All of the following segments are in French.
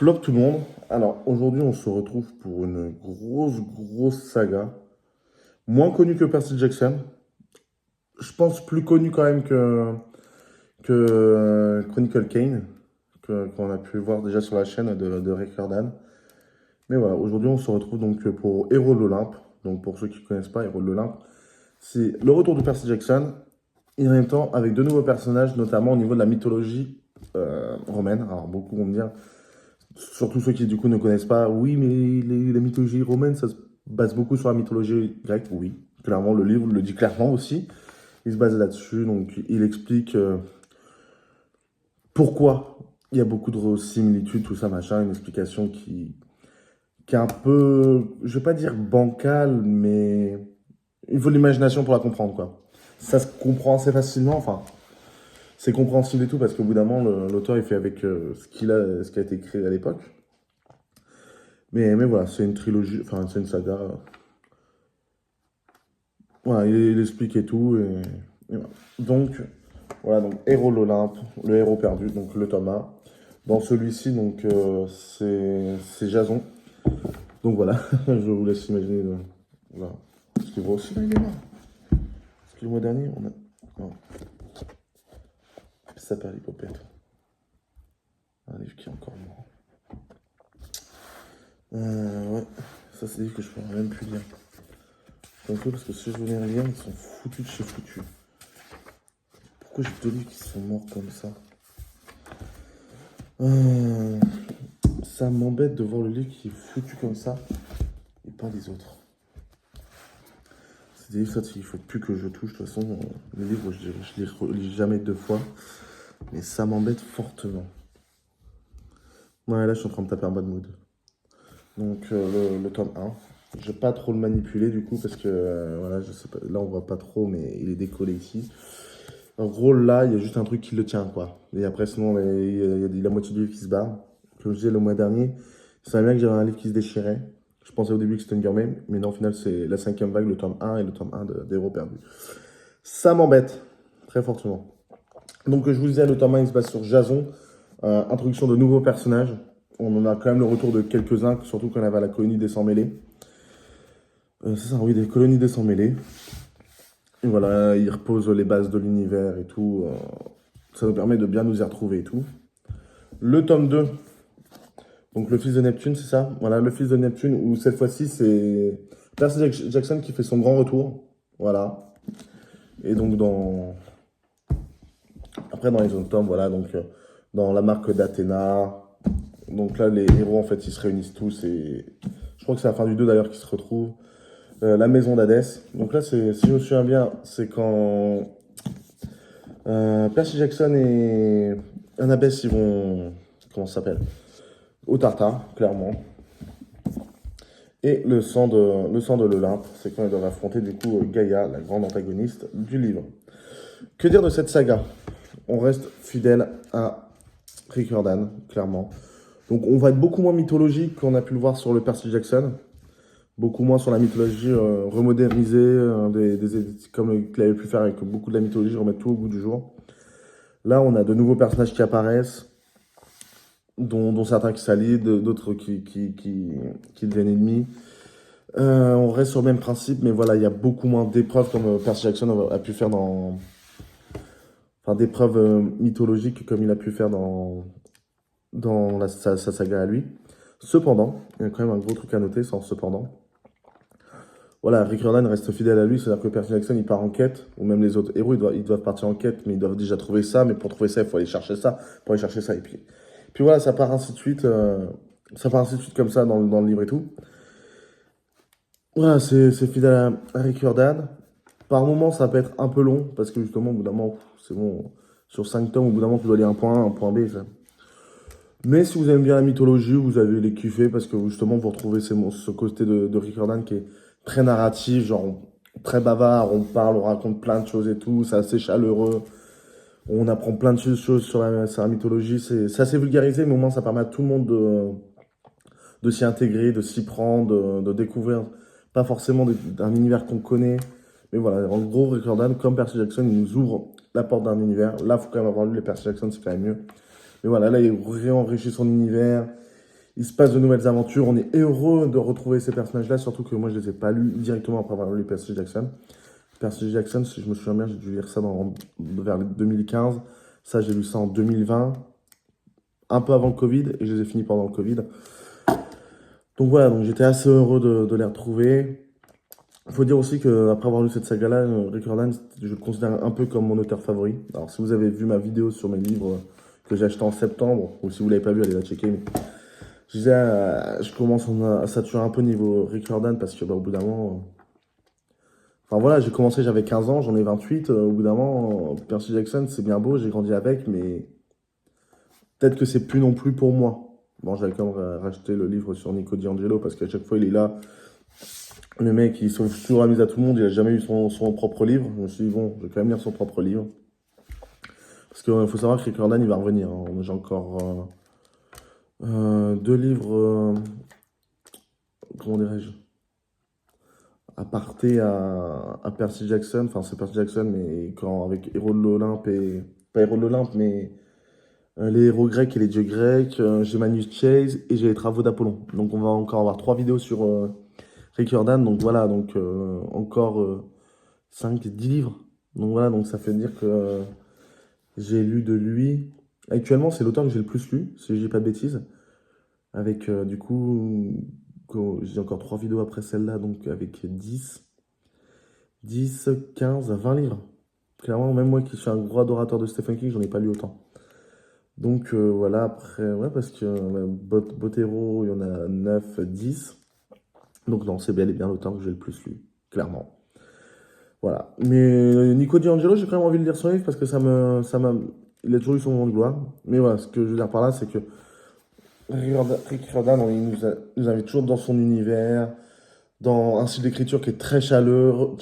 Plop tout le monde. Alors aujourd'hui, on se retrouve pour une grosse saga. Moins connue que Percy Jackson. Je pense plus connue quand même que Chronicle Kane, qu'on a pu voir déjà sur la chaîne de Rick Riordan. Mais voilà, aujourd'hui, on se retrouve donc pour Héros de l'Olympe. Donc pour ceux qui ne connaissent pas, Héros de l'Olympe, c'est le retour de Percy Jackson. Et en même temps, avec de nouveaux personnages, notamment au niveau de la mythologie romaine. Alors beaucoup vont me dire, surtout ceux qui du coup ne connaissent pas, oui, mais la mythologie romaine, ça se base beaucoup sur la mythologie grecque, oui. Clairement, le livre le dit clairement aussi. Il se base là-dessus, donc il explique pourquoi il y a beaucoup de similitudes, tout ça, machin, une explication qui est un peu, je vais pas dire bancale, mais il faut de l'imagination pour la comprendre, quoi. Ça se comprend assez facilement, enfin, c'est compréhensible et tout, parce qu'au bout d'un moment, l'auteur, il fait avec ce qui a été créé à l'époque. Mais voilà, c'est une trilogie, enfin, c'est une saga. Voilà, il explique et tout. Et voilà. Voilà, donc Héros de l'Olympe, le héros perdu, donc le Thomas. Dans celui-ci, donc, c'est Jason. Donc voilà, je vous laisse imaginer. Voilà. Parce qu'il voit aussi, là, il est mort. Parce que le mois dernier, on a. Non, ça s'appelle l'hypopète. Un livre qui est encore mort. Ouais, ça c'est des livres que je pourrais même plus lire. Un peu parce que si je venais à lire, ils sont foutus de chez foutus. Pourquoi j'ai deux livres qui sont morts comme ça? Ça m'embête de voir le livre qui est foutu comme ça et pas les autres. C'est des livres ça, qu'il faut plus que je touche. De toute façon, les livres, je les relis jamais deux fois. Mais ça m'embête fortement. Ouais, là, je suis en train de taper un bad mood. Donc, le tome 1. Je vais pas trop le manipuler du coup parce que voilà, je sais pas, là on voit pas trop, mais il est décollé ici. En gros, là, il y a juste un truc qui le tient, quoi. Et après, sinon, il y a la moitié du livre qui se barre. Comme je disais le mois dernier, c'est bien que j'avais un livre qui se déchirait. Je pensais au début que c'était une Gurmay, mais non, au final, c'est la cinquième vague, le tome 1 et le tome 1 d'Héros perdus. Ça m'embête, très fortement. Donc, je vous disais, le tome 1, il se base sur Jason, introduction de nouveaux personnages. On en a quand même le retour de quelques-uns, surtout quand on avait la colonie des Sans-Mêlés. C'est ça, oui, des colonies des Sans-Mêlés. Et voilà, il repose les bases de l'univers et tout. Ça nous permet de bien nous y retrouver et tout. Le tome 2, donc le fils de Neptune, c'est ça? Voilà, le fils de Neptune, où cette fois-ci, c'est Percy Jackson qui fait son grand retour. Voilà. Et donc, après, dans les autres tomes, voilà, donc dans la marque d'Athéna. Donc là, les héros, en fait, ils se réunissent tous et je crois que c'est à la fin du 2 d'ailleurs qu'ils se retrouvent. La maison d'Hadès. Donc là, si je me souviens bien, c'est quand Percy Jackson et Annabeth, ils vont. Comment ça s'appelle? Au Tartare, clairement. Et le sang de l'Olympe, c'est quand ils doivent affronter du coup Gaïa, la grande antagoniste du livre. Que dire de cette saga? On reste fidèle à Rick Riordan, clairement. Donc on va être beaucoup moins mythologique qu'on a pu le voir sur le Percy Jackson. Beaucoup moins sur la mythologie remodernisée, comme il avait pu faire avec beaucoup de la mythologie, remettre tout au goût du jour. Là, on a de nouveaux personnages qui apparaissent, dont certains qui s'allient, d'autres qui deviennent ennemis. On reste sur le même principe, mais voilà, il y a beaucoup moins d'épreuves comme Percy Jackson a pu faire dans. Enfin, d'épreuves mythologiques comme il a pu faire dans sa saga à lui. Cependant, il y a quand même un gros truc à noter, sans cependant. Voilà, Rick Riordan reste fidèle à lui, c'est-à-dire que Percy Jackson, il part en quête, ou même les autres héros, ils doivent partir en quête, mais ils doivent déjà trouver ça, mais pour trouver ça, il faut aller chercher ça, pour aller chercher ça, et puis voilà, ça part ainsi de suite, comme ça dans le livre et tout. Voilà, c'est fidèle à Rick Riordan. Par moments, ça peut être un peu long, parce que justement, au bout d'un moment, c'est bon, sur 5 tomes, au bout d'un moment, tu dois aller un point A, un point B, ça. Mais si vous aimez bien la mythologie, vous allez les kiffer, parce que justement, vous retrouvez ce côté de Rick Riordan qui est très narratif, genre très bavard, on parle, on raconte plein de choses et tout, c'est assez chaleureux, on apprend plein de choses sur la mythologie, c'est assez vulgarisé, mais au moins ça permet à tout le monde de s'y intégrer, de s'y prendre, de découvrir, pas forcément d'un univers qu'on connaît, mais voilà, en gros, Rick Riordan, comme Percy Jackson, il nous ouvre la porte d'un univers, là, il faut quand même avoir lu les Percy Jackson, c'est quand même mieux, mais voilà, là, il réenrichit son univers, il se passe de nouvelles aventures. On est heureux de retrouver ces personnages-là, surtout que moi, je les ai pas lus directement après avoir lu Percy Jackson. Percy Jackson, si je me souviens bien, j'ai dû lire ça vers les 2015. Ça, j'ai lu ça en 2020, un peu avant le Covid, et je les ai finis pendant le Covid. Donc voilà, donc j'étais assez heureux de les retrouver. Il faut dire aussi qu'après avoir lu cette saga-là, Rick Riordan, je le considère un peu comme mon auteur favori. Alors si vous avez vu ma vidéo sur mes livres que j'ai acheté en septembre, ou si vous ne l'avez pas vu, allez la checker. Mais je disais, je commence à saturer un peu niveau Rick Riordan parce que au bout d'un moment... Enfin voilà, j'ai commencé, j'avais 15 ans, j'en ai 28. Au bout d'un moment, Percy Jackson, c'est bien beau, j'ai grandi avec, mais peut-être que c'est plus non plus pour moi. Bon, j'avais quand même racheté le livre sur Nico D'Angelo parce qu'à chaque fois, il est là. Le mec, il sauve toujours la mise à tout le monde, il a jamais eu son propre livre. Je me suis dit, bon, je vais quand même lire son propre livre. Parce qu'il faut savoir que Rick Riordan, il va revenir, hein. J'ai encore 2 livres, comment dirais-je, aparté à Percy Jackson. Enfin, c'est Percy Jackson, mais avec Héros de l'Olympe et... Pas Héros de l'Olympe, mais les héros grecs et les dieux grecs. J'ai Magnus Chase et j'ai les travaux d'Apollon. Donc on va encore avoir 3 vidéos sur Rick Riordan. Donc voilà, donc encore 5, 10 livres. Donc voilà, donc ça fait dire que j'ai lu de lui. Actuellement, c'est l'auteur que j'ai le plus lu, si je dis pas de bêtises. Avec du coup, j'ai encore 3 vidéos après celle-là, donc avec 10, 15, 20 livres. Clairement, même moi qui suis un gros adorateur de Stephen King, j'en ai pas lu autant. Donc voilà, après, ouais, parce que Botero, il y en a 9, 10. Donc non, c'est bel et bien l'auteur que j'ai le plus lu, clairement. Voilà. Mais Nico D'Angelo, j'ai quand même envie de lire son livre parce que il a toujours eu son moment de gloire. Mais voilà, ce que je veux dire par là, c'est que Rick Riordan, il nous invite toujours dans son univers, dans un style d'écriture qui est très chaleureux,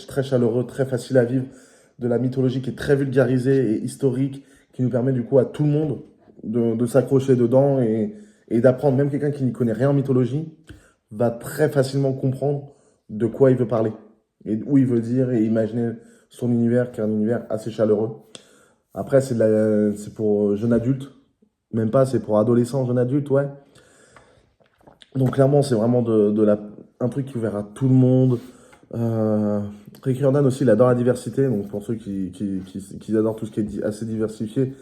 très facile à vivre, de la mythologie qui est très vulgarisée et historique, qui nous permet du coup à tout le monde de s'accrocher dedans et d'apprendre. Même quelqu'un qui n'y connaît rien en mythologie va très facilement comprendre de quoi il veut parler et où il veut dire et imaginer son univers, qui est un univers assez chaleureux. Après, c'est pour jeunes adultes, même pas, c'est pour adolescents, jeunes adultes, ouais. Donc clairement, c'est vraiment un truc qui ouvert à tout le monde. Rick Riordan aussi, il adore la diversité. Donc pour ceux qui adorent tout ce qui est assez diversifié,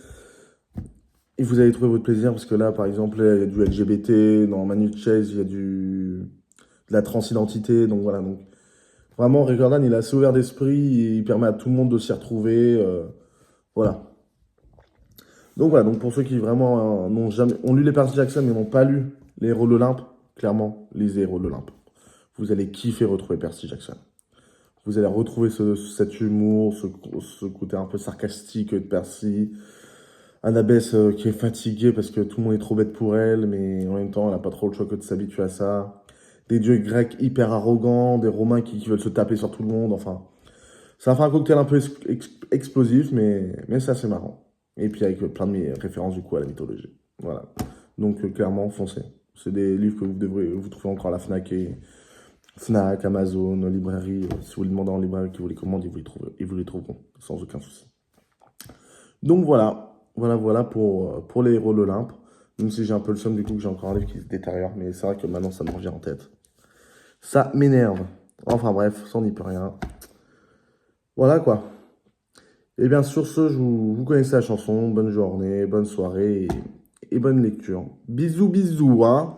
et vous allez trouver votre plaisir parce que là, par exemple, il y a du LGBT, dans Manu Chase, il y a de la transidentité. Donc voilà, donc vraiment, Rick Riordan, il est assez ouvert d'esprit, et il permet à tout le monde de s'y retrouver. Voilà. Donc voilà, donc pour ceux qui vraiment ont lu les Percy Jackson mais n'ont pas lu les Héros de l'Olympe, clairement, lisez Héros de l'Olympe. Vous allez kiffer retrouver Percy Jackson. Vous allez retrouver cet humour, ce côté un peu sarcastique de Percy. Annabeth qui est fatiguée parce que tout le monde est trop bête pour elle, mais en même temps, elle n'a pas trop le choix que de s'habituer à ça. Des dieux grecs hyper arrogants, des Romains qui veulent se taper sur tout le monde, enfin. Ça fait un cocktail un peu explosif, mais c'est assez marrant. Et puis avec plein de références du coup à la mythologie. Voilà. Donc clairement, foncez. C'est des livres que vous trouvez encore à la Fnac, Amazon, librairie. Si vous les demandez en librairie, qui vous les commandent, ils vous les trouveront sans aucun souci. Donc voilà pour les héros de l'Olympe. Même si j'ai un peu le somme du coup que j'ai encore un livre qui se détériore, mais c'est vrai que maintenant ça me revient en tête. Ça m'énerve. Enfin bref, ça on n'y peut rien. Voilà quoi. Et bien sur ce, vous connaissez la chanson. Bonne journée, bonne soirée et bonne lecture. Bisous bisous, hein.